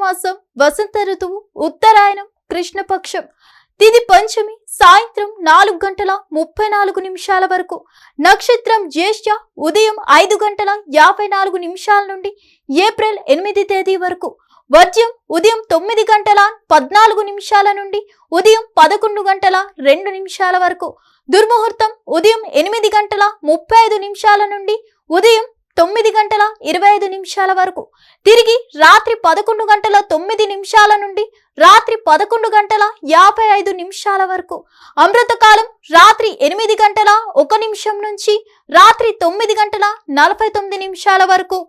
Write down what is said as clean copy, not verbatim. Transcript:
మాసం వసంత ఋతువు ఉత్తరాయణం కృష్ణపక్షం తిది పంచమి సాయంత్రం 4:34 వరకు నక్షత్రం జ్యేష్ఠ ఉదయం 5:54 నుండి ఏప్రిల్ 8 తేదీ వరకు వర్జ్యం ఉదయం 9:14 నుండి ఉదయం 11:02 వరకు దుర్ముహూర్తం ఉదయం 8:35 నుండి ఉదయం 9:25 వరకు తిరిగి రాత్రి 11:09 నుండి రాత్రి 11:55 వరకు అమృతకాలం రాత్రి 8:01 నుంచి రాత్రి 9:49 వరకు